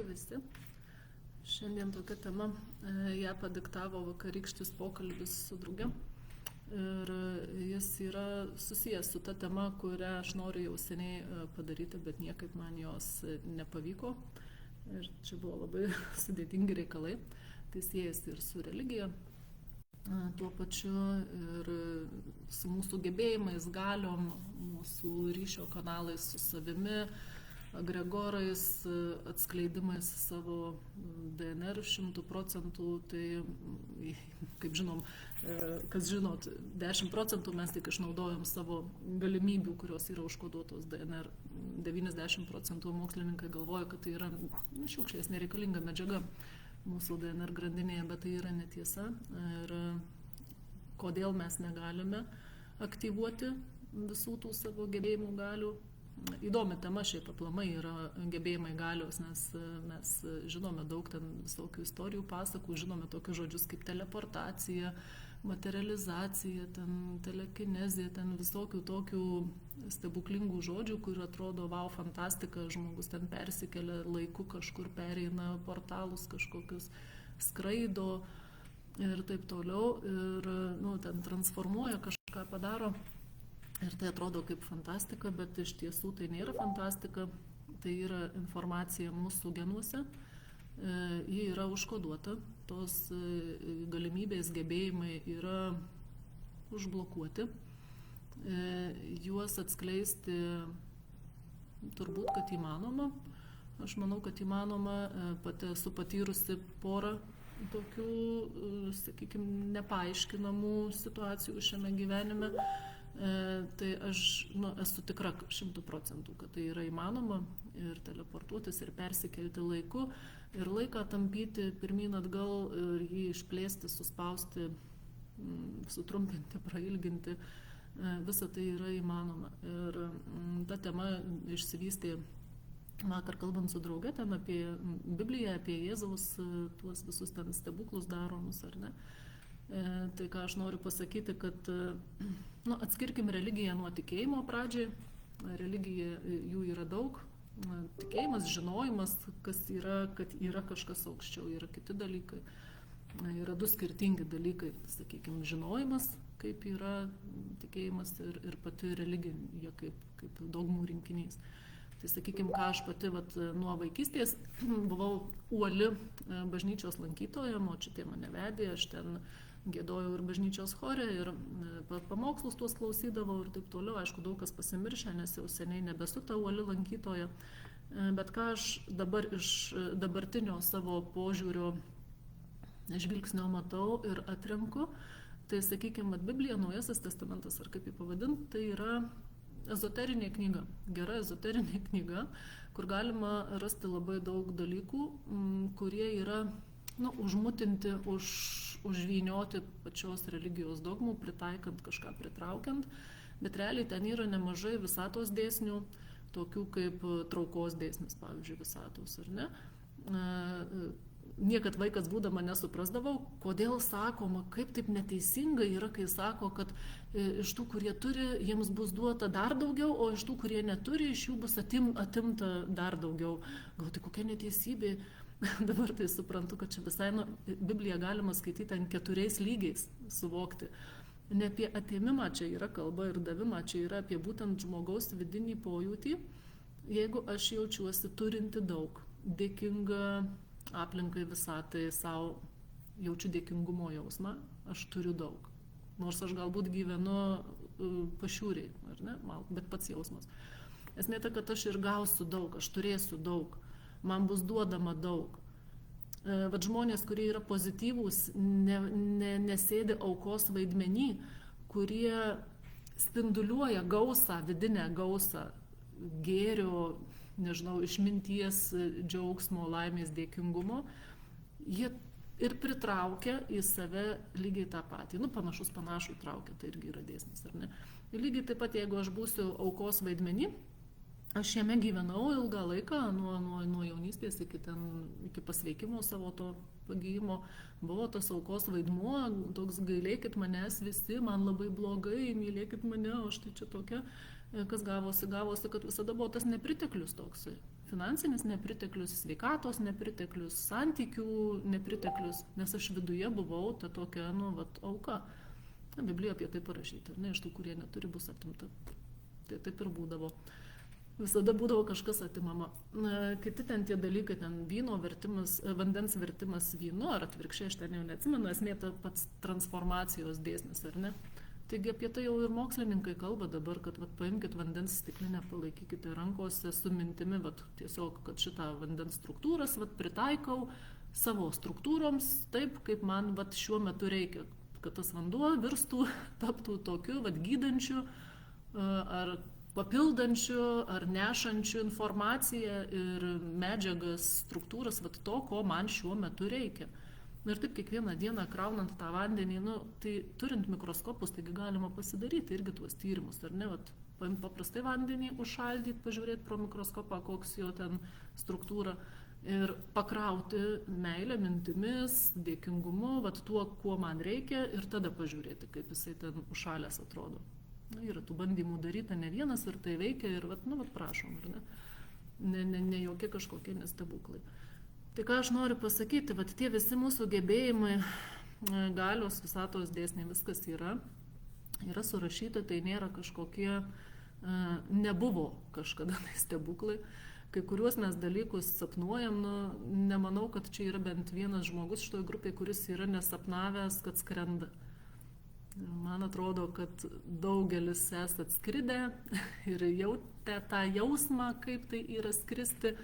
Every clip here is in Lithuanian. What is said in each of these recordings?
Sveiki visi. Šiandien tokia tema, ją padiktavo vakarykštis pokalbis su drauge. Ir jis yra susijęs su ta tema, kurią aš noriu jau seniai padaryti, bet niekaip man jos nepavyko. Ir čia buvo labai sudėtingi reikalai. Tai siejasi ir su religija, tuo pačiu ir su mūsų gebėjimais, galiom, mūsų ryšio kanalais su savimi, agregorais, atskleidimais savo DNR 100%, tai, kaip žinom, kas žinot, 10% mes tik išnaudojam savo galimybių, kurios yra užkoduotos DNR. 90% mokslininkai galvoja, kad tai yra šiukšlės nereikalinga medžiaga mūsų DNR grandinėje, bet tai yra netiesa. Ir kodėl mes negalime aktyvuoti visų tų savo gebėjimų galių. Įdomi tema šiaip aplamai yra gebėjimai galios, nes mes žinome daug ten visokių istorijų pasakų, žinome tokius žodžius kaip teleportacija, materializacija, ten telekinezija, ten visokių tokių stebuklingų žodžių, kur atrodo, wow, fantastika, žmogus ten persikelia laiku, kažkur pereina portalus kažkokius, skraido ir taip toliau, ir ten transformuoja, kažką padaro. Ir tai atrodo kaip fantastika, bet iš tiesų tai nėra fantastika, tai yra informacija mūsų genuose, ji yra užkoduota, tos galimybės, gebėjimai yra užblokuoti, juos atskleisti turbūt, kad įmanoma. Aš manau, kad įmanoma, pati esu patyrusi porą tokių, sakykime, nepaaiškinamų situacijų šiame gyvenime. Tai aš esu tikra 100%, kad tai yra įmanoma ir teleportuotis, ir persikelti laiku, ir laiką tampyti pirmyn atgal, ir jį išplėsti, suspausti, sutrumpinti, prailginti. Visa tai yra įmanoma. Ir ta tema išsivystė vakar kalbant su drauge ten apie Bibliją, apie Jėzaus tuos visus ten stebuklus daromus, ar ne? Tai ką aš noriu pasakyti, kad atskirkim religiją nuo tikėjimo pradžiai. Religija, jų yra daug. Tikėjimas, žinojimas, kas yra, kad yra kažkas aukščiau, yra kiti dalykai. Yra du skirtingi dalykai, sakykime, žinojimas, kaip yra tikėjimas ir pati religija, kaip dogmų rinkinys. Tai sakykime, ką aš pati nuo vaikystės buvau uoli bažnyčios lankytoja, močiutė mane vedė, aš ten giedojau ir bažnyčios chore, ir pamokslus tuos klausydavau ir taip toliau. Aišku, daug kas pasimiršę, nes jau seniai nebesu ta uoli lankytoja. Bet ką aš dabar iš dabartinio savo požiūrio žvilgsnio matau ir atrenku, tai sakykime, Biblija, Naujasis testamentas, ar kaip jį pavadinti, tai yra ezoterinė knyga, gera ezoterinė knyga, kur galima rasti labai daug dalykų, kurie yra užmutinti, užvynioti pačios religijos dogmų, pritaikant kažką, pritraukiant, bet realiai ten yra nemažai visatos dėsnių, tokių kaip traukos dėsnis, pavyzdžiui, visatos, ar ne? Niekad vaikas būdama nesuprasdavau, kodėl sakoma, kaip taip neteisinga yra, kai sako, kad iš tų, kurie turi, jiems bus duota dar daugiau, o iš tų, kurie neturi, iš jų bus atimta dar daugiau. Gal tai kokia neteisybė? Dabar tai suprantu, kad čia visai Bibliją galima skaityti ant 4 lygiais, suvokti. Ne apie atėmimą čia yra kalba ir davimą, čia yra apie būtent žmogaus vidinį pojūtį. Jeigu aš jaučiuosi turinti daug, dėkinga aplinkai, visatai, savo jaučiu dėkingumo jausmą, aš turiu daug. Nors aš galbūt gyvenu pašiūriai, ar ne, bet pats jausmas. Esmė ta, kad aš ir gausiu daug, aš turėsiu daug, man bus duodama daug. Vat žmonės, kurie yra pozityvūs, nesėdi aukos vaidmenį, kurie spinduliuoja gausą, vidinę gausą, gėrio, nežinau, išminties, džiaugsmo, laimės, dėkingumo, jie ir pritraukia į save lygiai tą patį. Panašų traukia, tai irgi yra dėsnis, ar ne? Ir lygiai taip pat, jeigu aš būsiu aukos vaidmenį, aš jame gyvenau ilgą laiką, nuo jaunystės iki pasveikimo savo to pagijimo, buvo tas aukos vaidmuo, toks gailėkit manęs visi, man labai blogai, mylėkit mane, o štai čia tokia, kas gavosi, kad visada buvo tas nepriteklius toksai. finansinis nepriteklius, sveikatos nepriteklius, santykių nepriteklius, nes aš viduje buvau ta tokia, auka. Biblijoje apie tai parašyta, iš tų, kurie neturi, bus atimta. Tai taip ir būdavo. Visada būdavo kažkas atimama. Kiti ten tie dalykai, ten vyno vertimas, vandens vertimas vynu, ar atvirkščiai, aš ten jau neatsimenu, esmė ta pats transformacijos dėsnis, ar ne? Taigi apie tai jau ir mokslininkai kalba dabar, kad paimkite vandens stiklinę, palaikykite rankose su mintimi, tiesiog, kad šitą vandens struktūras pritaikau savo struktūroms taip, kaip man šiuo metu reikia, kad tas vanduo virstų, taptų tokiu gydančiu, ar papildančiu, ar nešančiu informaciją ir medžiagas, struktūras, to, ko man šiuo metu reikia. Ir taip kiekvieną dieną kraunant tą vandenį, tai turint mikroskopus, taigi galima pasidaryti irgi tuos tyrimus, ar ne? Paimti paprastai vandenį, užšaldyti, pažiūrėti pro mikroskopą, koks jo ten struktūra ir pakrauti meilę, mintimis, dėkingumu, tuo, kuo man reikia ir tada pažiūrėti, kaip jisai ten užšalęs atrodo. Yra tų bandymų daryta ne vienas ir tai veikia ir prašom, ar ne? Ne jokie kažkokie nestebuklai. Tai ką aš noriu pasakyti, tie visi mūsų gebėjimai, galios, visatos dėsniai, viskas yra surašyta, tai nėra kažkokie, nebuvo kažkada tai stebuklai. Kai kuriuos mes dalykus sapnuojam, nemanau, kad čia yra bent vienas žmogus šitoje grupėje, kuris yra nesapnavęs, kad skrenda. Man atrodo, kad daugelis esat skridę ir jautė tą jausmą, kaip tai yra skristi.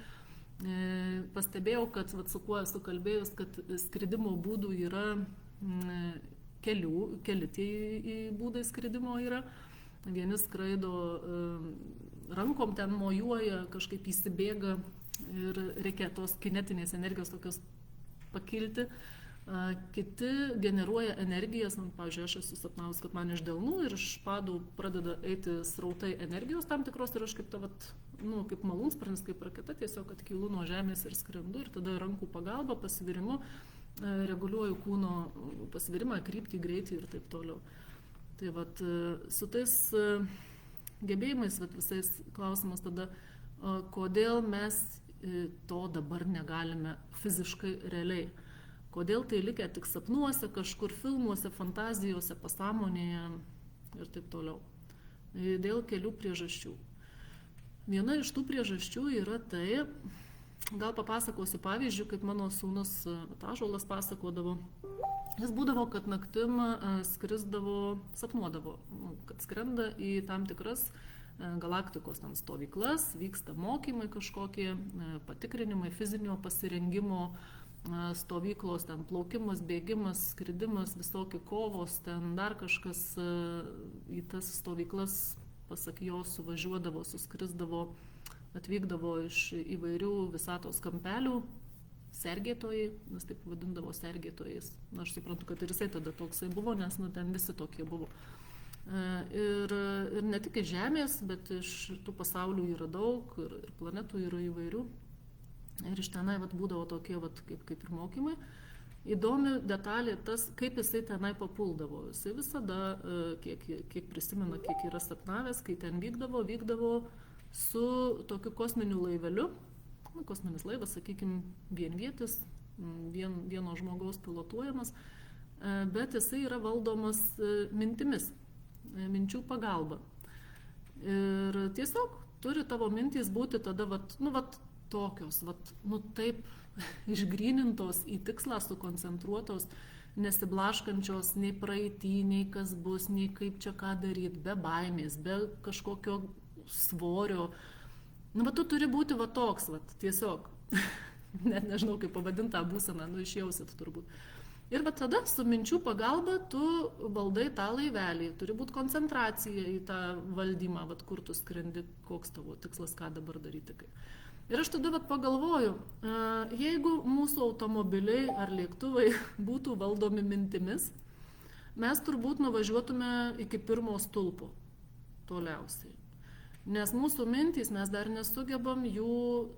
Pastebėjau, kad su kuo esu kalbėjus, kad skridimo būdų yra keli tie būdai skridimo yra. Vieni skraido rankom, ten mojuoja, kažkaip įsibėga ir reikia tos kinetinės energijos tokios pakilti. Kiti generuoja energijas, pavyzdžiui, aš esu sapnavus, kad man iš delnų ir iš padų pradeda eiti srautai energijos tam tikros ir aš kaip kaip malūnsparnis, kaip raketa, tiesiog kad kylu nuo žemės ir skrendu ir tada rankų pagalba, pasvirimu, reguliuoju kūno pasvirimą, kryptį, greitį ir taip toliau. Tai su tais gebėjimais, visais klausimas tada, kodėl mes to dabar negalime fiziškai realiai. Kodėl tai likę tik sapnuose, kažkur filmuose, fantazijose, pasąmonėje ir taip toliau. Dėl kelių priežasčių. Viena iš tų priežasčių yra tai, gal papasakosiu pavyzdžių, kaip mano sūnus Ąžuolas pasakodavo. Jis būdavo, kad naktim skrisdavo, sapnuodavo, kad skrenda į tam tikras galaktikos stovyklas, vyksta mokymai kažkokie, patikrinimai, fizinio pasirengimo, stovyklos, ten plaukimas, bėgimas, skridimas, visokie kovos, ten dar kažkas į tas stovyklas, pasak jo, suvažiuodavo, suskrisdavo, atvykdavo iš įvairių visatos kampelių, sergėtojai, nes taip vadindavo sergėtojais. Aš suprantu, kad ir jisai tada toksai buvo, nes ten visi tokie buvo. Ir ne tik iš Žemės, bet iš tų pasaulių yra daug ir planetų yra įvairių. Ir iš tenai būdavo tokie kaip ir mokymai. Įdomi detalė tas, kaip jisai tenai papuldavo. Jisai visada, kiek prisimena, kiek yra sapnavęs, kai ten vykdavo su tokiu kosminiu laiveliu. Kosminis laivas, sakykime, vienvietis, vieno žmogaus pilotuojamas, bet jisai yra valdomas mintimis, minčių pagalba. Ir tiesiog turi tavo mintys būti tada, tokios, taip išgrynintos, į tikslą sukoncentruotos, nesiblaškančios nei praeitį, nei kas bus, nei kaip čia ką daryti, be baimės, be kažkokio svorio. Tu turi būti toks, tiesiog. Net nežinau, kaip pavadinti tą būseną, išjausit turbūt. Ir tada su minčių pagalba tu valdai tą laivelį, turi būti koncentracija į tą valdymą, kur tu skrendi, koks tavo tikslas, ką dabar daryti. Ir aš tada pagalvoju, jeigu mūsų automobiliai ar lėktuvai būtų valdomi mintimis, mes turbūt nuvažiuotume iki pirmo stulpo toliausiai. Nes mūsų mintys, mes dar nesugebam jų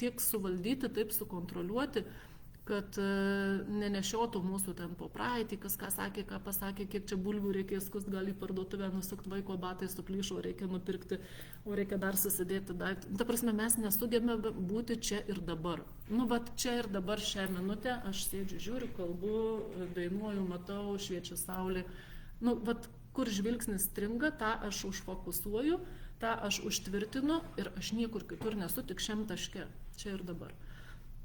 tiek suvaldyti, taip sukontroliuoti, kad nenešiotų mūsų ten po praeitį, kas ką sakė, ką pasakė, kiek čia bulvių reikės, kas gali į parduotuvę nusukti, vaiko batai suplyšo, reikia nupirkti, o reikia dar susidėti daiktą. Ta prasme, mes nesugebame būti čia ir dabar. Nu, vat čia ir dabar šią minutę aš sėdžiu, žiūriu, kalbu, dainuoju, matau, šviečia saulė. Nu, vat kur žvilgsnis stringa, tą aš užfokusuoju, tą aš užtvirtinu ir aš niekur kitur nesu, tik šiam taške, čia ir dabar.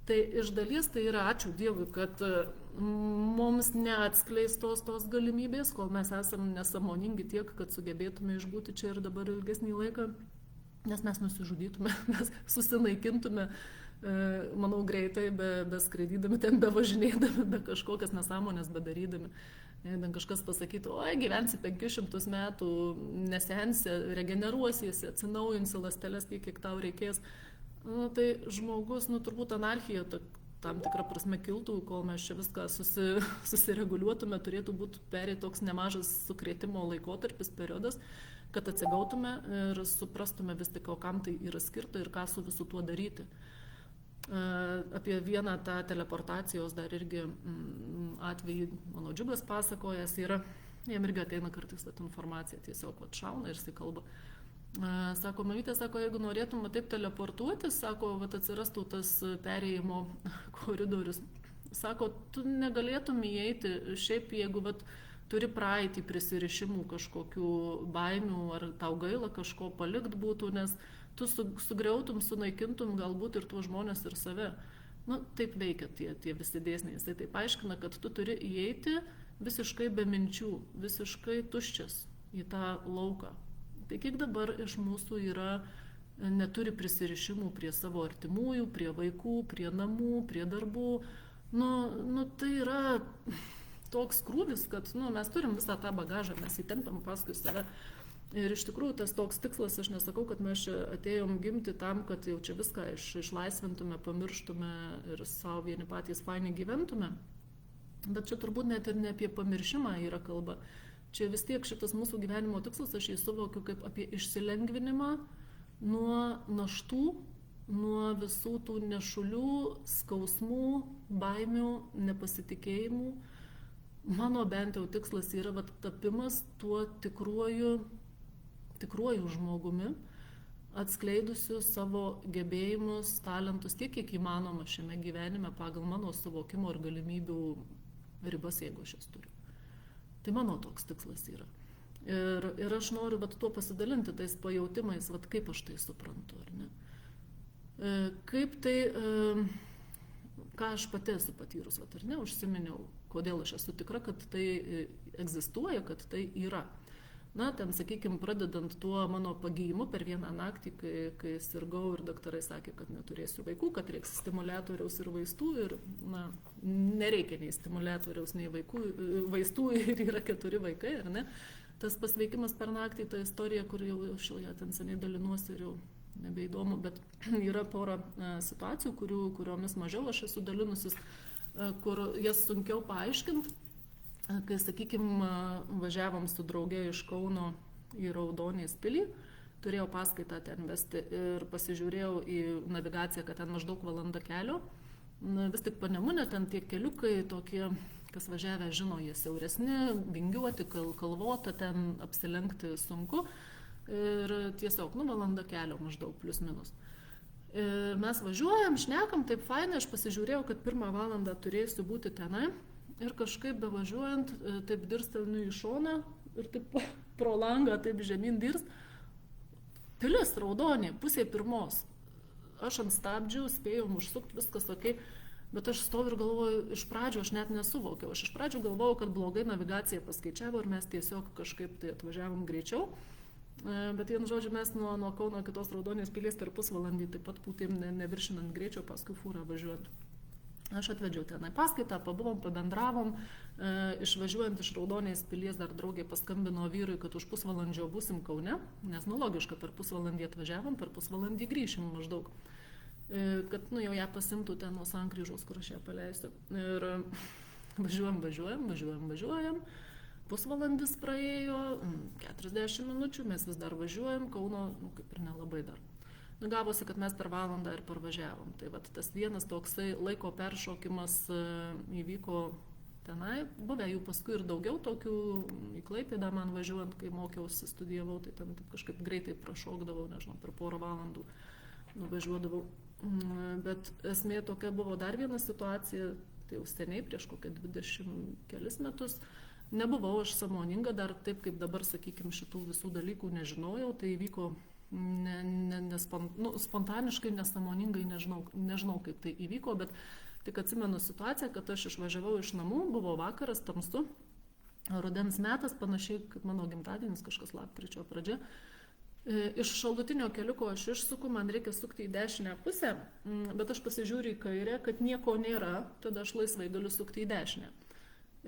Tai iš dalies tai yra ačiū Dievui, kad mums neatskleis tos galimybės, kol mes esam nesąmoningi tiek, kad sugebėtume išbūti čia ir dabar ilgesnį laiką, nes mes nusižudytume, mes susinaikintume, manau, greitai, beskraidydami, ten bevažinėdami, be kažkokias nesąmonės bedarydami. Ten kažkas pasakytų, oi, gyvensi 500 metų, nesensi, regeneruosiesi, atsinaujinsi ląsteles tiek, kiek tau reikės. Nu, tai žmogus, turbūt anarchija tam tikrą prasme kiltų, kol mes čia viską susireguliuotume, turėtų būti perėti toks nemažas sukrėtimo laikotarpis, periodas, kad atsigautume ir suprastume vis tik, kam tai yra skirta ir ką su visu tuo daryti. Apie vieną tą teleportacijos dar irgi atvejį mano Džiugas pasakojęs yra, jam irgi ateina kartais ta informacija, tiesiog šauna ir jisai kalba. Sako, mamytė, sako, jeigu norėtum taip teleportuotis, sako, atsirastų tas perėjimo koridorius. Sako, tu negalėtum įeiti, šiaip jeigu turi praeitį prisirišimų kažkokių baimių, ar tau gaila kažko palikt būtų, nes tu sugriautum, sunaikintum galbūt ir tuos žmonės ir save. Nu, taip veikia tie visi dėsniai. Jisai taip aiškina, kad tu turi įeiti visiškai be minčių, visiškai tuščias į tą lauką. Tai kiek dabar iš mūsų neturi prisirišimų prie savo artimųjų, prie vaikų, prie namų, prie darbų. Nu, tai yra toks krūvis, kad mes turim visą tą bagažą, mes įtempiam paskui save. Ir iš tikrųjų tas toks tikslas, aš nesakau, kad mes čia atėjom gimti tam, kad jau čia viską išlaisvintume, pamirštume ir savo vieni patys fainai gyventume. Bet čia turbūt net ir ne apie pamiršimą yra kalba. Čia vis tiek šitas mūsų gyvenimo tikslas, aš jį suvokiu kaip apie išsilengvinimą nuo naštų, nuo visų tų nešulių, skausmų, baimių, nepasitikėjimų. Mano bent jau tikslas yra tapimas tuo tikruoju žmogumi, atskleidusiu savo gebėjimus, talentus tiek, kiek įmanoma šiame gyvenime pagal mano suvokimo ir galimybių ribas, jeigu aš jas turiu. Tai mano toks tikslas yra. Ir aš noriu tuo pasidalinti tais pajautimais, kaip aš tai suprantu, ar ne. Kaip tai, ką aš pati esu patyrus, ar ne, užsiminiau, kodėl aš esu tikra, kad tai egzistuoja, kad tai yra. Na, ten, sakykime, pradedant tuo mano pagijimu per vieną naktį, kai sirgau ir daktarai sakė, kad neturėsiu vaikų, kad reiks stimuliatoriaus ir vaistų ir, nereikia nei stimuliatoriaus, nei vaistų ir yra 4 vaikai, ar ne? Tas pasveikimas per naktį, ta istorija, kur jau aš ją ten seniai dalinuosi ir jau nebeįdomu, bet yra pora situacijų, kuriomis mažiau aš esu dalinusis, kur jas sunkiau paaiškinti. Kai, sakykime, važiavom su drauge iš Kauno į Raudonės pilį, turėjau paskaitą ten vesti ir pasižiūrėjau į navigaciją, kad ten maždaug valanda kelio. Vis tik Panemunė, ten tie keliukai tokie, kas važiavę žino, jie siauresni, vingiuoti, kalvota, ten apsilenkti sunku. Ir tiesiog, valanda kelio maždaug, plius minus. Ir mes važiuojam, šnekam, taip fainai, aš pasižiūrėjau, kad 1 valandą turėsiu būti tenai. Ir kažkaip bevažiuojant, taip dirstelniu į šoną ir taip pro langą, taip žemyn dirst. Pilis Raudonė, 2:30. Aš ant stabdžių, spėjau užsukti, viskas ok. Bet aš stoviu ir galvoju, iš pradžių aš net nesuvokiau. Aš iš pradžių galvojau, kad blogai navigacija paskaičiavo ir mes tiesiog kažkaip tai atvažiavom greičiau. Bet vienu žodžiu, mes nuo Kauno kitos Raudonės pilies per pusvalandį taip pat pūtėm neviršinant greičio, paskui fūrą važiuojant. Aš atvedžiau tenai paskaitą, pabuvom, pabendravom, išvažiuojant iš Raudonės pilies dar draugė paskambino vyrui, kad už pusvalandžio būsim Kaune, nes logiška, per pusvalandį atvažiavom, per pusvalandį grįšim maždaug, kad jau ją pasimtų ten nuo sankryžos, kur aš ją paleisiu. Ir važiuojam, pusvalandis praėjo, 40 minučių, mes vis dar važiuojam, Kauno kaip ir nelabai dar. Gavosi, kad mes per valandą ir parvažiavom. Tai vat tas vienas toksai laiko peršokimas įvyko tenai. Buvę jų paskui ir daugiau tokių, į Klaipėdą man važiuojant, kai mokiausi, studijavau, tai ten kažkaip greitai prašokdavau, nežinau, per porą valandų nuvažiuodavau. Bet esmė tokia buvo dar viena situacija, tai jau seniai, prieš kokią 20 kelis metus. Nebuvau aš sąmoninga, dar taip kaip dabar, sakykime, šitų visų dalykų nežinojau, tai įvyko spontaniškai, nesąmoningai, nežinau kaip tai įvyko, bet tik atsimenu situaciją, kad aš išvažiavau iš namų, buvo vakaras, tamsu, rudens metas, panašiai kaip mano gimtadienis, kažkas lapkričio pradžia. Iš šalutinio keliuko aš išsuku, man reikia sukti į dešinę pusę, bet aš pasižiūriu į kairę, kad nieko nėra, tada aš laisvai galiu sukti į dešinę.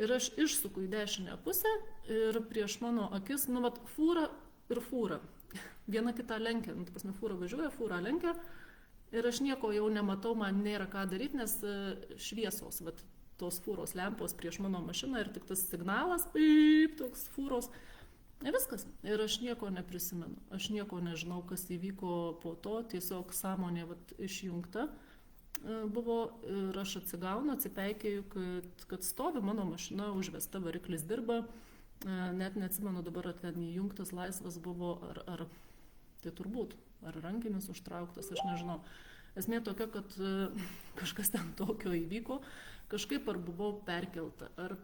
Ir aš išsuku į dešinę pusę ir prieš mano akis, fūra ir fūra. Viena kitą lenkia, fūra važiuoja, fūra lenkia ir aš nieko jau nematau, man nėra ką daryti, nes šviesos, tos fūros lempos prieš mano mašiną ir tik tas signalas, toks fūros. Viskas. Ir aš nieko neprisimenu. Aš nieko nežinau, kas įvyko po to, tiesiog sąmonė išjungta buvo ir aš atsigaunu, atsipeikėju, kad stovi mano mašina, užvesta, variklis dirba, net neatsimenu dabar, ar ten įjungtas laisvas buvo, ar tai turbūt, ar rankinis užtrauktas, aš nežinau. Esmė tokia, kad kažkas ten tokio įvyko, kažkaip ar buvau perkelta, ar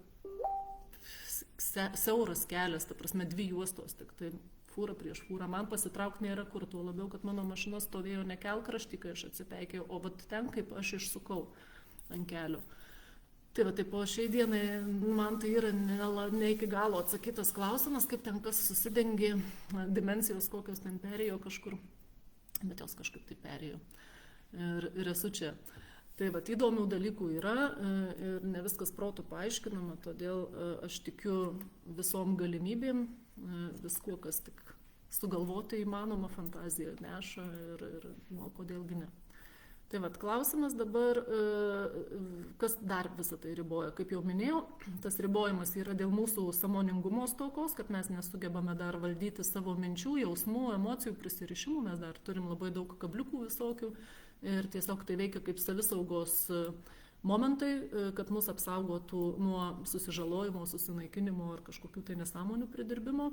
siauras kelias, ta prasme 2 juostos, tik tai fūra prieš fūrą, man pasitraukti nėra kur, tuo labiau, kad mano mašina stovėjo ne kelkraštį, kai aš atsipeikėjau, o ten kaip aš išsukau ant kelio. Tai po šiai dienai man tai yra ne iki galo atsakytas klausimas, kaip ten kas susidengė, dimensijos kokios ten perėjo kažkur, bet jos kažkaip tai perėjo ir esu čia. Tai įdomių dalykų yra ir ne viskas protu paaiškinama, todėl aš tikiu visom galimybėm, viskuo, kas tik sugalvoti įmanoma, fantazija neša ir kodėlgi ne. Tai klausimas dabar, kas dar visą tai riboja. Kaip jau minėjau, tas ribojimas yra dėl mūsų sąmoningumo stokos, kad mes nesugebame dar valdyti savo minčių, jausmų, emocijų, prisirišimų, mes dar turim labai daug kabliukų visokių. Ir tiesiog tai veikia kaip savisaugos momentai, kad mus apsaugotų nuo susižalojimo, susinaikinimo ar kažkokių tai nesąmonių pridirbimo.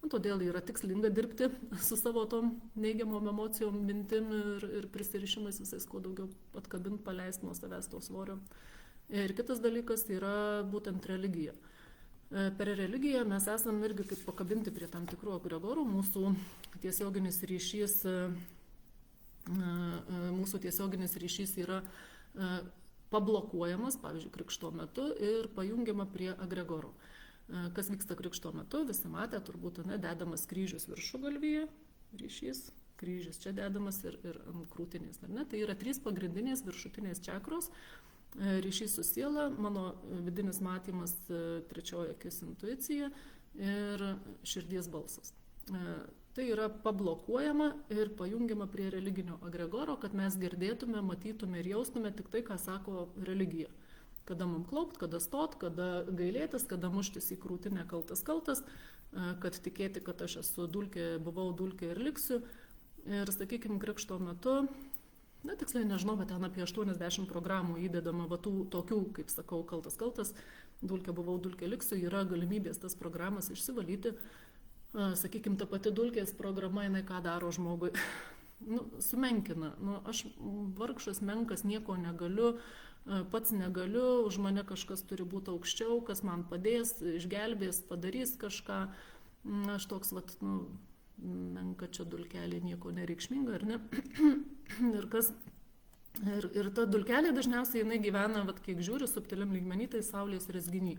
Todėl yra tikslinga dirbti su savo tom neigiamom emocijom, mintim ir prisirišimais visais, kuo daugiau atkabint, paleisti nuo savęs to svorio. Ir kitas dalykas yra būtent religija. Per religiją mes esam irgi kaip pakabinti prie tam tikrų egregorų, mūsų tiesioginis ryšys yra pablokuojamas, pavyzdžiui, krikšto metu ir pajungiama prie egregorų. Kas vyksta krikšto metu, visi matė, turbūt dedamas kryžius viršugalvyje, ryšys, kryžius čia dedamas ir ant krūtinės. Tai yra 3 pagrindinės viršutinės čakros, ryšys su siela, mano vidinis matymas, 3 akis intuicija ir širdies balsas. Tai yra pablokuojama ir pajungiama prie religinio egregoro, kad mes girdėtume, matytume ir jaustume tik tai, ką sako religija. Kada mums klaupt, kada stot, kada gailėtis, kada muštis į krūtinę kaltas, kad tikėti, kad aš esu dulkė, buvau dulkė ir liksiu. Ir, sakykime, krikšto metu, tiksliai nežinau, bet ten apie 80 programų įdedama tokių, kaip sakau, kaltas, dulkė, buvau dulkė, liksiu, yra galimybės tas programas išsivalyti. Sakykime, ta pati dulkės programa, jinai ką daro žmogui? Sumenkina. Aš vargšas, menkas, nieko negaliu, pats negaliu, už mane kažkas turi būti aukščiau, kas man padės, išgelbės, padarys kažką. Aš toks, menka čia dulkelė, nieko nereikšminga, ar ne? Ir ta dulkelė dažniausiai jinai gyvena, kiek žiūri, subtiliam lygmenį, tai saulės rezginy.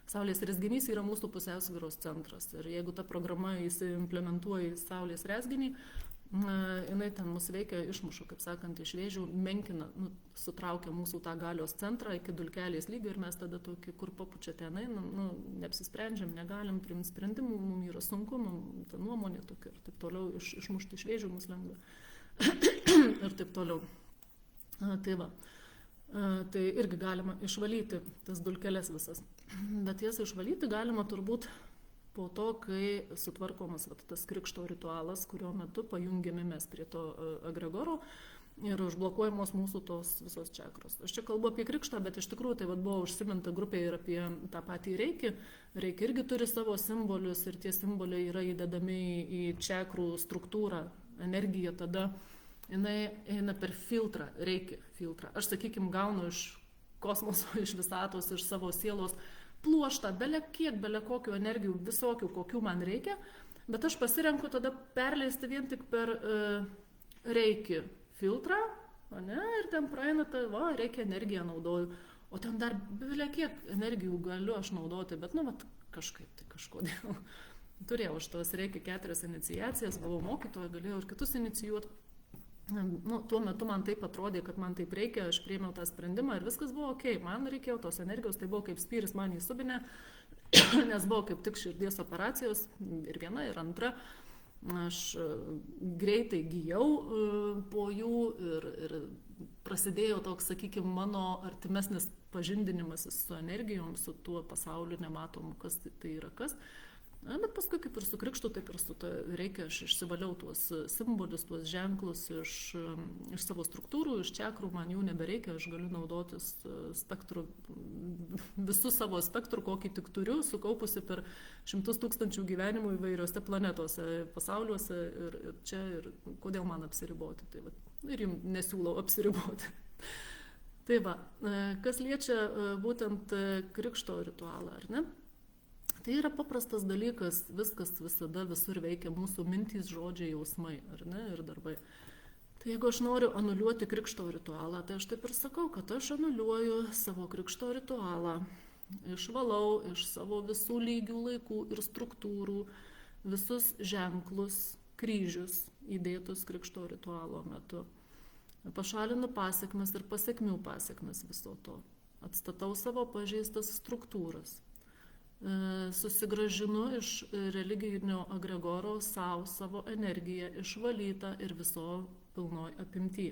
Saulės rezginys yra mūsų pusiausvyros centras. Ir jeigu ta programa įsiimplementuoja į saulės rezginį, jinai ten mus veikia, išmuša, kaip sakant, iš vėžių, menkina, sutraukia mūsų tą galios centrą iki dulkelės lygio ir mes tada tokį, kur papučia tenai, neapsisprendžiam, negalim priimti sprendimų, mums yra sunku, ta nuomonė tokia ir taip toliau, išmušti iš vėžių mus lengva ir taip toliau. Tai irgi galima išvalyti tas dulkeles visas. Bet jas išvalyti galima turbūt po to, kai sutvarkomas tas krikšto ritualas, kurio metu pajungiami mes prie to egregoro ir užblokuojamos mūsų tos visos čakros. Aš čia kalbu apie krikštą, bet iš tikrųjų tai buvo užsiminta grupė ir apie tą patį reikį. Reiki irgi turi savo simbolius ir tie simboliai yra įdedami į čakrų struktūrą. Energija tada jinai eina per filtrą, reiki filtrą. Aš, sakykime, gaunu iš kosmoso, iš visatos, iš savo sielos pluoštą, bele kokių energijų, visokių, kokių man reikia, bet aš pasirenku tada perleisti vien tik per reiki filtrą, ir ten praeina reikia energiją naudoju, o ten dar bele kiek energijų galiu aš naudoti, bet kažkaip, tai kažkodėl. Turėjau aš tos reikia 4 iniciacijas, buvau mokytoja, galėjau ir kitus inicijuoti. Tuo metu man taip atrodė, kad man taip reikia, aš priėmiau tą sprendimą ir viskas buvo ok, man reikėjo tos energijos, tai buvo kaip spyris man į subinę, nes buvo kaip tik širdies operacijos, ir viena, ir antra. Aš greitai gijau po jų ir prasidėjo toks, sakykime, mano artimesnis pažindinimasis su energijom, su tuo pasauliu nematomu, kas tai yra kas. Bet paskui kaip ir su krikštu, taip ir su to reikia, aš išsivaliau tuos simbolius, tuos ženklus iš savo struktūrų, iš čakrų, man jų nebereikia, aš galiu naudotis spektru, visų savo spektru, kokį tik turiu, sukaupusi per 100 000 gyvenimų įvairiose planetose, pasauliuose ir čia, ir kodėl man apsiriboti. Tai ir jums nesiūlau apsiriboti. Tai kas liečia būtent krikšto ritualą, ar ne? Tai yra paprastas dalykas, viskas visada visur veikia mūsų mintys, žodžiai, jausmai, ar ne, ir darbai. Tai jeigu aš noriu anuliuoti krikšto ritualą, tai aš taip ir sakau, kad aš anuliuoju savo krikšto ritualą, išvalau iš savo visų lygių, laikų ir struktūrų visus ženklus, kryžius įdėtus krikšto ritualo metu. Pašalinu pasekmes ir pasekmių pasekmes viso to. Atstatau savo pažeistas struktūras. Susigražinu iš religinio agregoro savo energiją išvalytą ir viso pilnoj apimty.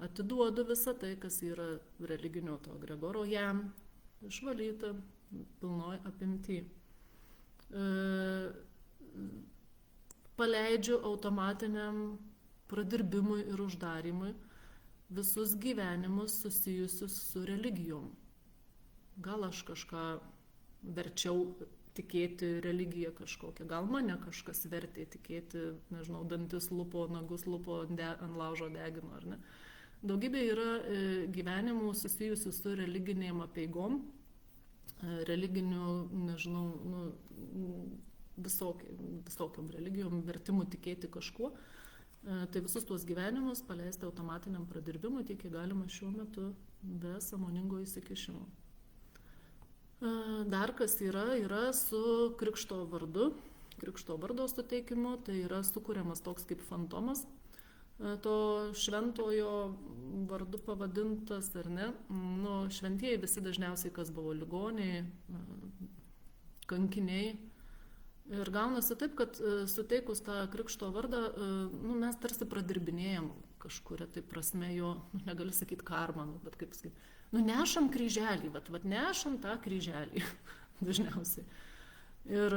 Atiduodu visą tai, kas yra religinio to agregoro jam, išvalyta pilnoj apimty. Paleidžiu automatiniam pradirbimui ir uždarimui visus gyvenimus susijusius su religijom. Gal aš kažką verčiau tikėti religiją kažkokią, gal mane kažkas vertė tikėti, nežinau, dantis lupo, nagus lupo, ant laužo degino, ar ne. Daugybė yra gyvenimų susijusių su religinėm apeigom, religinių, nežinau, visokiom religijom, vertimų tikėti kažkuo. Tai visus tuos gyvenimus paleisti automatiniam pradirbimui, tiek galima šiuo metu be sąmoningo įsikišimo. Dar kas yra su krikšto vardu, krikšto vardo suteikimu, tai yra sukuriamas toks kaip fantomas, to šventojo vardu pavadintas, ar ne. Šventieji visi dažniausiai, kas buvo ligoniai, kankiniai. Ir gaunasi taip, kad suteikus tą krikšto vardą, mes tarsi pradirbinėjom kažkuria tai prasme jo, negaliu sakyti karmą, bet kaip sakyti, nešam kryželį, nešam tą kryželį dažniausiai. Ir,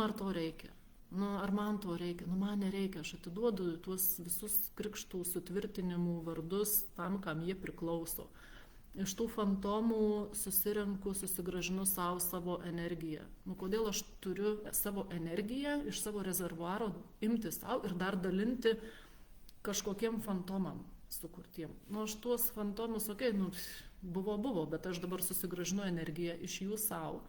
ar to reikia? Ar man to reikia? Man nereikia, aš atiduodu tuos visus krikštų sutvirtinimų vardus tam, kam jie priklauso. Iš tų fantomų susigražinu savo energiją. Kodėl aš turiu savo energiją iš savo rezervuaro imti savo ir dar dalinti kažkokiem fantomam sukurtiem. Aš tuos fantomus, buvo, bet aš dabar susigražinu energiją iš jų savo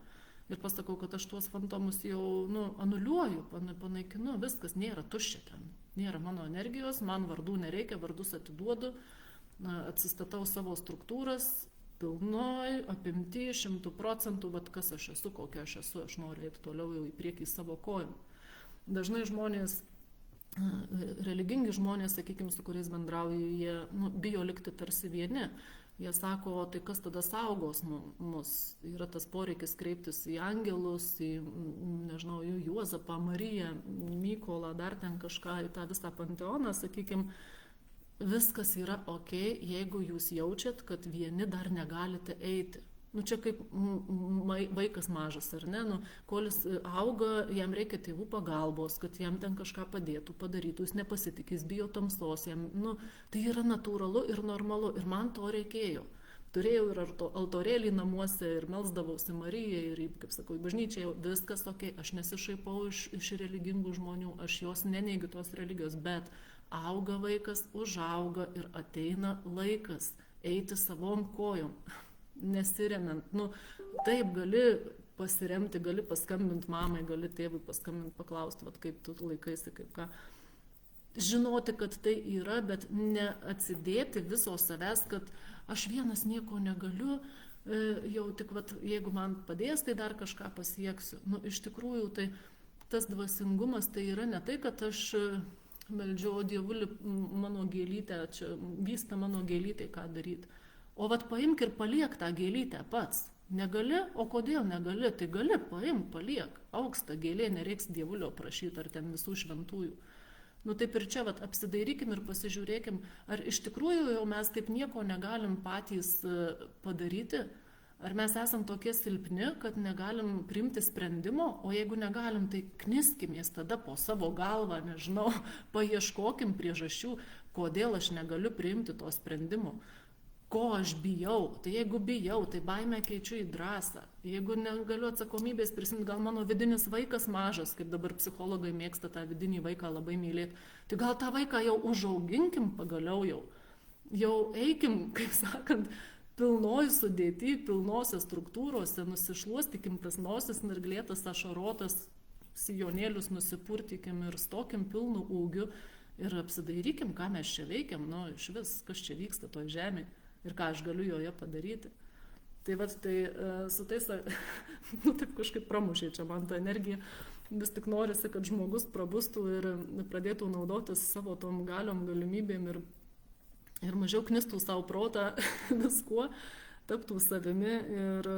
ir pasakau, kad aš tuos fantomus jau anuliuoju, panaikinu, viskas, nėra tuščia ten, nėra mano energijos, man vardų nereikia, vardus atiduodu, atsistatau savo struktūras, pilnoj, apimti, 100%, kas aš esu, kokia aš esu, aš noriu eiti toliau jau į priekį savo kojom. Dažnai žmonės, religingi žmonės, sakykime, su kuriais bendrauju, jie bijo likti tarsi vieni. Jie sako, tai kas tada saugos mus? Yra tas poreikis kreiptis į angelus, į, nežinau, Juozapą, Mariją, Mykolą, dar ten kažką, į tą visą panteoną, sakykime, viskas yra ok, jeigu jūs jaučiat, kad vieni dar negalite eiti. Nu, čia kaip vaikas mažas, ar ne? Nu, kol jis auga, jam reikia tėvų pagalbos, kad jam ten kažką padėtų, padarytų, jis nepasitikė, jis bijo tamsos, nu, tai yra natūralu ir normalu, ir man to reikėjo. Turėjau ir altorėlį namuose ir melsdavausi Marijai ir, kaip sakau, į bažnyčią jau viskas ok, aš nesišaipau iš religingų žmonių, aš jos neneigiu tos religijos, bet auga vaikas, užauga ir ateina laikas eiti savom kojom, nesiremiant. Nu, taip, gali pasiremti, gali paskambinti mamai, gali tėvui paskambinti, paklausti, vat, kaip tu laikaisi, kaip ką. Žinoti, kad tai yra, bet neatsidėti viso savęs, kad aš vienas nieko negaliu, jau tik, vat, jeigu man padės, tai dar kažką pasieksiu. Nu, iš tikrųjų, tai tas dvasingumas tai yra ne tai, kad aš meldžiu, o Dievuli mano gėlytę, čia vysta mano gėlytė, ką daryti. O vat paimk ir paliek tą gėlytę pats. Negali, o kodėl negali? Tai gali, paimk, paliek. Augs ta gėlė, nereiks Dievulio prašyti ar ten visų šventųjų. Nu taip ir čia vat, apsidairykim ir pasižiūrėkim, ar iš tikrųjų jau mes taip nieko negalim patys padaryti, ar mes esam tokie silpni, kad negalim priimti sprendimo, o jeigu negalim, tai kniskimės tada po savo galvą, nežinau, paieškokim priežasčių, kodėl aš negaliu priimti to sprendimo. Ko aš bijau? Tai jeigu bijau, tai baimę keičiu į drąsą. Jeigu negaliu atsakomybės prisimti, gal mano vidinis vaikas mažas, kaip dabar psichologai mėgsta tą vidinį vaiką labai mylėti, tai gal tą vaiką jau užauginkim pagaliau jau. Jau eikim, kaip sakant, pilnoj sudėty, pilnose struktūrose, nusišluostykim tas nosis, narglėtas, ašarotas, sijonėlius nusipurtykim ir stokim pilnu ūgiu ir apsidairykim, ką mes čia veikiam, nu iš vis, kas čia vyksta toj žemėje. Ir ką aš galiu joje padaryti. Tai vat, tai su tais, nu taip kažkaip pramušė čia man tą energiją, vis tik norisi, kad žmogus prabustų ir pradėtų naudotis savo tom galiom, galimybėm ir mažiau knistų savo protą viskuo, taptų savimi ir,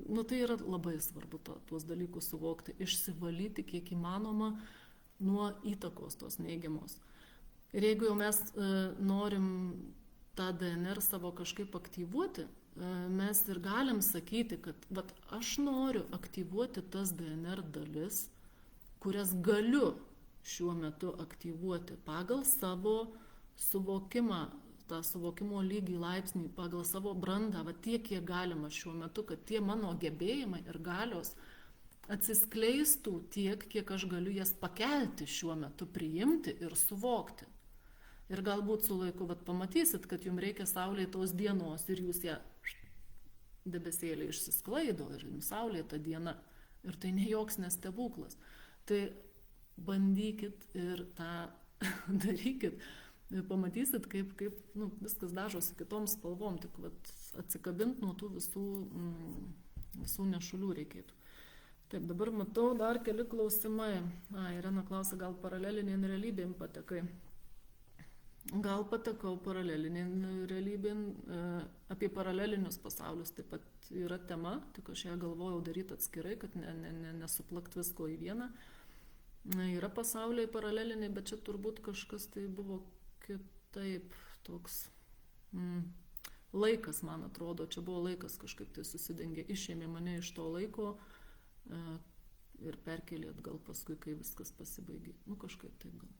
nu tai yra labai svarbu tuos dalykus suvokti, išsivalyti kiek įmanoma nuo įtakos tos neigiamos. Ir jeigu jau mes norim tą DNR savo kažkaip aktyvuoti, mes ir galim sakyti, kad vat, aš noriu aktyvuoti tas DNR dalis, kurias galiu šiuo metu aktyvuoti pagal savo suvokimą, tą suvokimo lygį, laipsnį, pagal savo brandą, va tiek, kiek galima šiuo metu, kad tie mano gebėjimai ir galios atsiskleistų tiek, kiek aš galiu jas pakelti šiuo metu, priimti ir suvokti. Ir galbūt su laiku vat, pamatysit, kad jums reikia saulėtos dienos ir jūs ją debesėlį išsisklaido ir jums saulėta diena. Ir tai ne joks nestebuklas. Tai bandykit ir tą darykit. Ir pamatysit, kaip nu, viskas dažosi kitom spalvom, tik vat, atsikabint nuo tų visų nešulių reikėtų. Taip, dabar matau dar keli klausimai. Irena klausia, gal paralelinėn realybėm patekai. Gal patekau paralelinėn realybėn, apie paralelinius pasaulius taip pat yra tema, tik aš ją galvojau daryti atskirai, kad nesuplakt visko į vieną. Yra pasauliai paraleliniai, bet čia turbūt kažkas tai buvo kitaip toks laikas, man atrodo, čia buvo laikas kažkaip tai susidengė, išėmė mane iš to laiko ir perkelė atgal paskui, kai viskas pasibaigė. Nu kažkaip taip gal.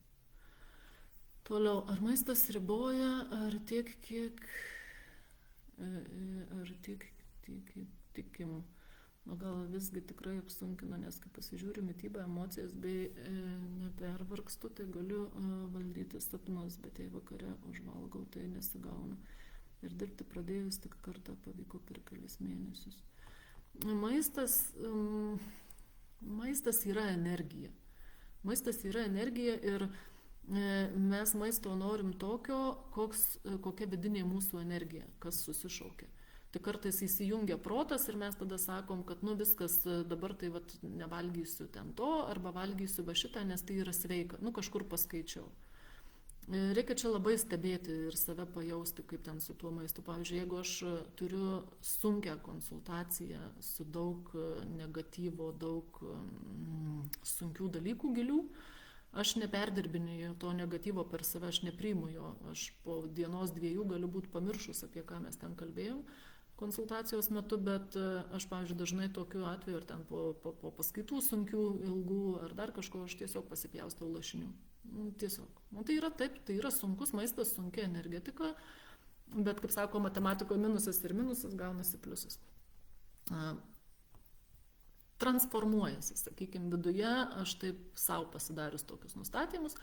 Toliau, ar maistas riboja, ar tiek, kiek tikim? O gal visgi tikrai apsunkina, nes kai pasižiūriu mitybą, emocijas bei nepervargstu, tai galiu valdyti sapnus, bet jei vakare užvalgau, tai nesigauna. Ir dirbti pradėjus tik kartą pavyko per kelis mėnesius. Maistas yra energija. Maistas yra energija ir mes maisto norim tokio, kokia vidinė mūsų energija, kas susišaukia. Tai kartais įsijungia protas ir mes tada sakom, kad nu viskas, dabar tai vat, nevalgysiu ten to, arba valgysiu va šitą, nes tai yra sveika. Nu kažkur paskaičiau. Reikia čia labai stebėti ir save pajausti, kaip ten su tuo maistu. Pavyzdžiui, jeigu aš turiu sunkią konsultaciją su daug negatyvo, daug sunkių dalykų gilių, aš neperdirbinėju to negatyvo per save, aš nepriimu jo. Aš po dienos dviejų galiu būti pamiršus, apie ką mes ten kalbėjom, konsultacijos metu, bet aš, pavyzdžiui, dažnai tokiu atveju, ar ten po paskaitų sunkių, ilgų, ar dar kažko, aš tiesiog pasipjaustau lašinių. Tiesiog. Tai yra taip, tai yra sunkus maistas, sunkia energetika, bet, kaip sako, matematikoje minusas ir minusas gaunasi pliusas. Transformuojasi, sakykime, viduje, aš taip savo pasidarius tokius nustatymus,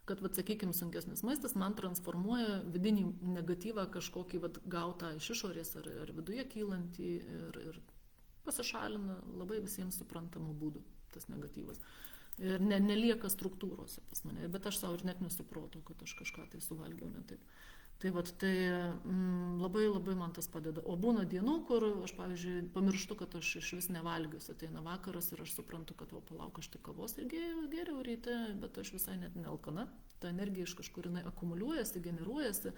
kad, sakykime, sunkesnis maistas man transformuoja vidinį negatyvą kažkokį gautą iš išorės ar viduje kylantį ir pasišalina labai visiems suprantamų būdų tas negatyvas. Ir nelieka struktūrose pas mane, bet aš savo ir net nesupratau, kad aš kažką tai suvalgiau ne taip. Tai labai labai man tas padeda. O būna dienų, kur aš, pavyzdžiui, pamirštu, kad aš iš vis nevalgius, ateina vakaras ir aš suprantu, kad palauk, aš tik kavos ir geriau ryte, bet aš visai net nealkana. Ta energija iš kažkur jinai akumuliuojasi, generuojasi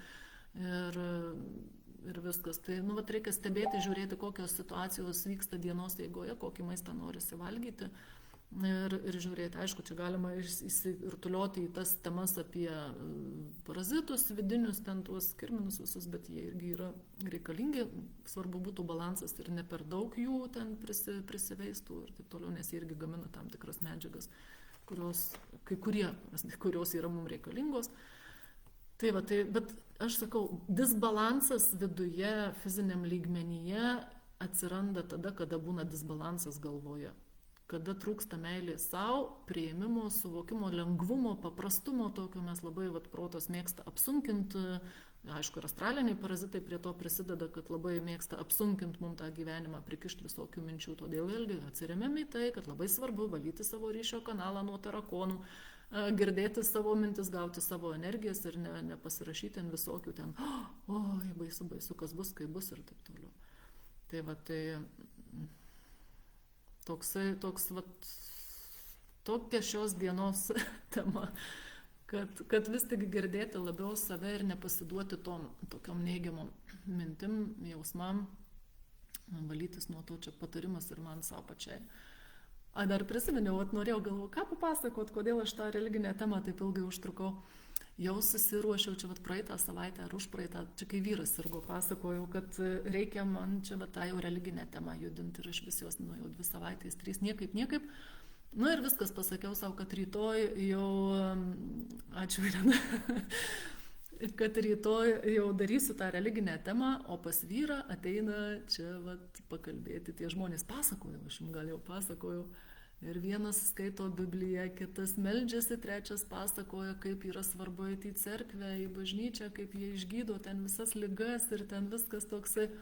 ir viskas. Tai reikia stebėti, žiūrėti, kokios situacijos vyksta dienos eigoje, kokį maistą norisi valgyti. Ir žiūrėti, aišku, čia galima įsirtuliuoti į tas temas apie parazitus vidinius, ten tuos kirminus visus, bet jie irgi yra reikalingi, svarbu būtų balansas ir ne per daug jų ten prisiveistų ir taip toliau, nes jie irgi gamina tam tikras medžiagas, kurios yra mums reikalingos. Bet aš sakau, disbalansas viduje, fiziniam lygmenyje atsiranda tada, kada būna disbalansas galvoje. Kada trūksta meilės savo, priėmimo, suvokimo, lengvumo, paprastumo, tokio mes labai protas mėgsta apsunkinti, aišku, ir astraliniai parazitai prie to prisideda, kad labai mėgsta apsunkinti mums tą gyvenimą, prikišti visokių minčių, todėl vėlgi atsiremiame į tai, kad labai svarbu valyti savo ryšio kanalą nuo tarakonų, girdėti savo mintis, gauti savo energijas ir nepasirašyti ant visokių ten, oi, baisu, kas bus, kaip bus ir taip toliau. Tokia šios dienos tema, kad vis tik girdėti labiau save ir nepasiduoti tom tokiom neigiamom mintim, jausmam, valytis nuo to, čia patarimas ir man savo pačiai. Dar prisiminiau, norėjau ką papasakot, kodėl aš tą religinę temą taip ilgai užtrukau. Jau susiruošiau čia praeitą savaitę ar užpraeitą, čia kai vyras sirgo, pasakojau, kad reikia man čia tą jau religinę temą judinti ir aš vis jos, jau 2 savaitės, 3, niekaip. Ir viskas, pasakiau savo, kad rytoj jau, ačiū Irena, kad rytoj jau darysiu tą religinę temą, o pas vyrą ateina čia pakalbėti tie žmonės. Pasakojau, aš jums gal jau pasakojau. Ir vienas skaito Bibliją, kitas meldžiasi, trečias pasakoja, kaip yra svarbu eiti į cerkvę, į bažnyčią, kaip jie išgydo ten visas ligas ir ten viskas toksai.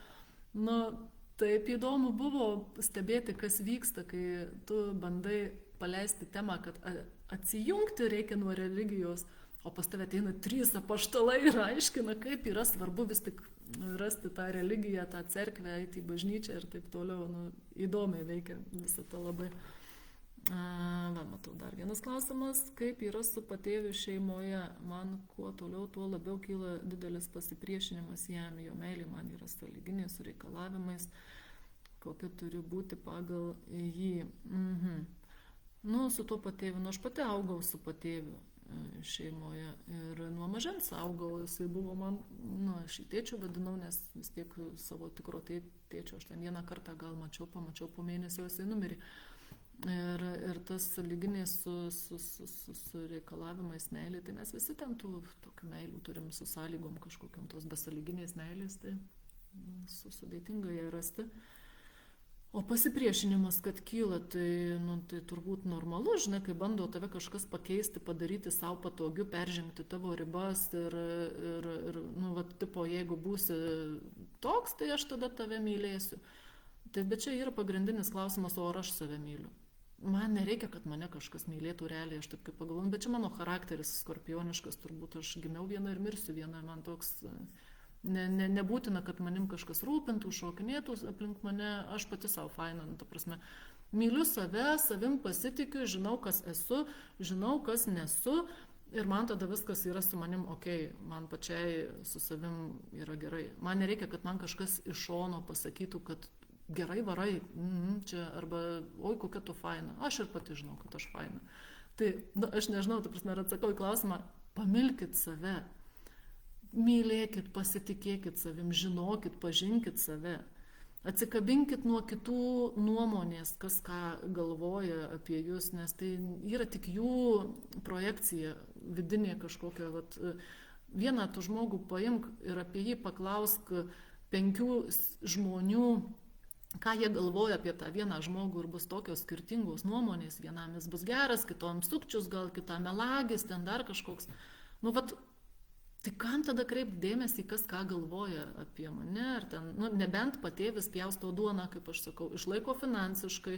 Taip įdomu buvo stebėti, kas vyksta, kai tu bandai paleisti temą, kad atsijungti reikia nuo religijos, o pas tave ateina 3 apaštalai ir aiškina, kaip yra svarbu vis tik rasti tą religiją, tą cerkvę, eiti į bažnyčią ir taip toliau. Įdomiai veikia visą tą labai. Matau dar vienas klausimas, kaip yra su patėviu šeimoje, man kuo toliau, tuo labiau kyla didelis pasipriešinimas jam, jo meilė man yra sąlyginė su reikalavimais, kokia turi būti pagal jį. Su tuo patėviu, aš pati augau su patėviu šeimoje ir nuo mažens augau, jisai buvo man, aš jį tėčiu vadinau, nes vis tiek savo tikro tėčio, aš ten vieną kartą gal pamačiau po mėnesio, jisai numirė. Ir tas sąlyginės su reikalavimais meilė, tai mes visi ten tokių meilių turim su sąlygom kažkokiam, tos besąlyginės meilės, tai sudėtinga ją rasti. O pasipriešinimas, kad kyla, tai turbūt normalu, žinai, kai bando tave kažkas pakeisti, padaryti savo patogiu, peržengti tavo ribas ir jeigu būsi toks, tai aš tada tave mylėsiu. Bet čia yra pagrindinis klausimas, o ar aš save myliu. Man nereikia, kad mane kažkas mylėtų realiai, aš taip kaip pagalvoju, bet čia mano charakteris skorpioniškas, turbūt aš gimiau viena ir mirsiu viena, man toks nebūtina, kad manim kažkas rūpintų, šokinėtų aplink mane, aš pati savo faina, ta prasme, myliu save, savim pasitikiu, žinau, kas esu, žinau, kas nesu ir man tada viskas yra su manim okei, man pačiai su savim yra gerai. Man nereikia, kad man kažkas iš šono pasakytų, kad gerai varai, čia, arba, oi, kokia tu faina. Aš ir pati žinau, kad aš faina. Tai, aš nežinau, ta prasme, atsakau į klausimą, pamilkit save, mylėkit, pasitikėkit savim, žinokit, pažinkit save. Atsikabinkit nuo kitų nuomonės, kas ką galvoja apie jūs, nes tai yra tik jų projekcija vidinė kažkokia. Vat, vieną tų žmogų paimk ir apie jį paklausk 5 žmonių, ką jie galvoja apie tą vieną žmogų, ir bus tokios skirtingos nuomonės. Vienam jis bus geras, kitom sukčius, gal kitam melagis, ten dar kažkoks. Nu, vat, tai kam tada kreipti dėmesį, kas ką galvoja apie mane, ar ten, nu, nebent patėvis pjausto duoną, kaip aš sakau, išlaiko finansiškai,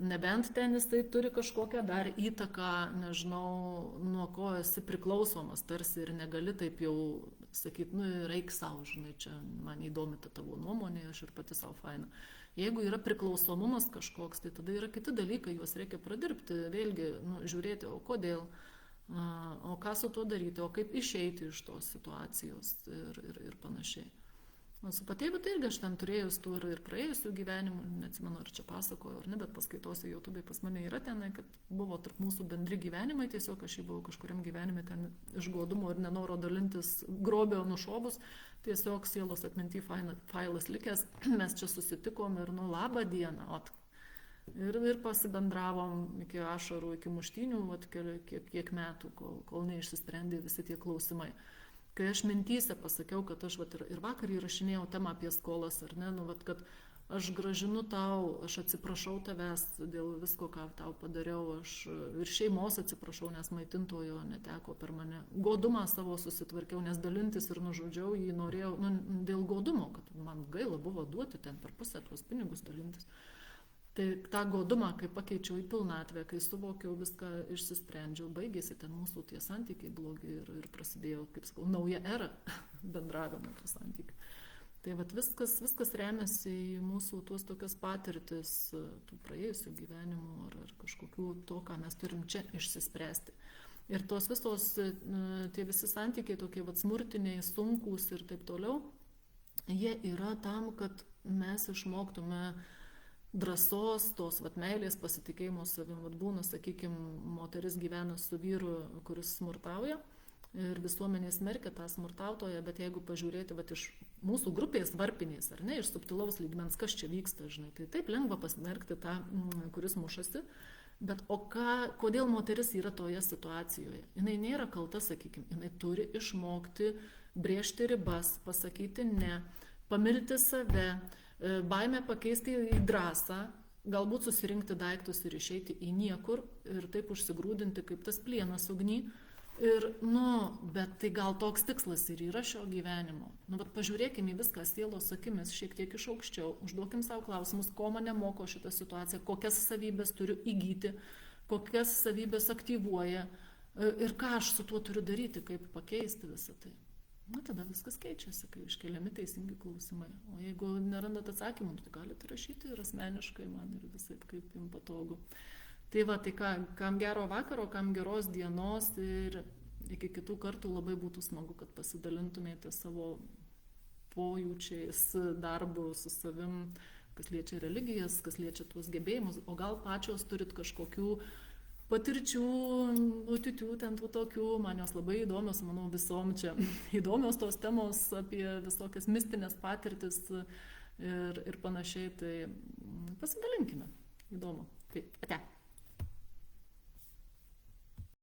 nebent ten jisai turi kažkokią dar įtaką, nežinau, nuo ko esi priklausomas tarsi ir negali taip jau sakyti, nu ir eik savo, žinai, čia man įdomi ta tavo nuomonė, aš ir pati savo faina. Jeigu yra priklausomumas kažkoks, tai tada yra kiti dalykai, juos reikia pradirbti, vėlgi, nu, žiūrėti, o kodėl. O ką su tuo daryti, o kaip išeiti iš tos situacijos ir panašiai. Su patėviu tai irgi aš ten turėjus tų ir praėjusių gyvenimų, neatsimenu, ar čia pasakoju, ar ne, bet paskaitosiu YouTube pas mane yra tenai, kad buvo tarp mūsų bendri gyvenimai, tiesiog aš jį buvau kažkuriam gyvenime ten iš godumo ir nenoro dalintis grobio nušovus, tiesiog sielos atminty failas likęs, mes čia susitikom ir nu labą dieną, ir pasibendravom iki ašarų, iki muštynių, vat, kiek metų, kol neišsisprendė visi tie klausimai. Kai aš mintyse pasakiau, kad aš vat, ir vakar įrašinėjau temą apie skolas, ar ne, nu, vat, kad aš gražinu tau, aš atsiprašau tavęs dėl visko, ką tau padariau, aš ir šeimos atsiprašau, nes maitintojo neteko per mane. Godumą savo susitvarkiau, nes dalintis ir nužudžiau jį norėjau, nu, dėl godumo, kad man gaila buvo duoti ten per pusę tuos pinigus dalintis. Tai tą godumą, kai pakeičiau į pilnatvę, kai suvokiau viską, išsisprendžiau, baigėsi ten mūsų tie santykiai blogi ir prasidėjo, kaip sakau, nauja era bendravimo tų santykių. Tai vat viskas remiasi į mūsų tuos tokias patirtis, tų praėjusių gyvenimų ar kažkokių to, ką mes turim čia išsispręsti. Ir tos visos, tie visi santykiai tokie vat smurtiniai, sunkūs ir taip toliau, jie yra tam, kad mes išmoktume drąsos, tos vat meilės, pasitikėjimo savim. Vat būna, sakykime, moteris gyvena su vyru, kuris smurtauja ir visuomenė smerkia tą smurtautoją, bet jeigu pažiūrėti vat iš mūsų grupės varpinės, ar ne, iš subtilaus lygmens, kas čia vyksta, žinai, tai taip lengva pasmerkti tą, kuris mušasi, bet kodėl moteris yra toje situacijoje? Jinai nėra kalta, sakykime, jinai turi išmokti brėžti ribas, pasakyti ne, pamilti save, baimę pakeisti į drąsą, galbūt susirinkti daiktus ir išeiti į niekur ir taip užsigrūdinti kaip tas plienas ugny. Ir, bet tai gal toks tikslas ir yra šio gyvenimo. Bet pažiūrėkime į viską sielos akimis šiek tiek iš aukščiau, užduokim savo klausimus, ko mane moko šitą situaciją, kokias savybės turiu įgyti, kokias savybės aktyvuoja ir ką aš su tuo turiu daryti, kaip pakeisti visą tai. Tada viskas keičiasi, kai iškeliami teisingi klausimai. O jeigu nerandat atsakymų, tai galite rašyti ir asmeniškai man ir visai kaip jums patogu. Tai va, tai kam gero vakaro, kam geros dienos ir iki kitų kartų labai būtų smagu, kad pasidalintumėte savo pojūčiais, darbu su savim, kas liečia religijas, kas liečia tuos gebėjimus, o gal pačios turit kažkokių patirčių, nutiutių, ten tų tokių, man jos labai įdomios, manau, visom čia įdomios tos temos apie visokias mistinės patirtis ir panašiai, tai pasidalinkime, įdomu. Tai, ate.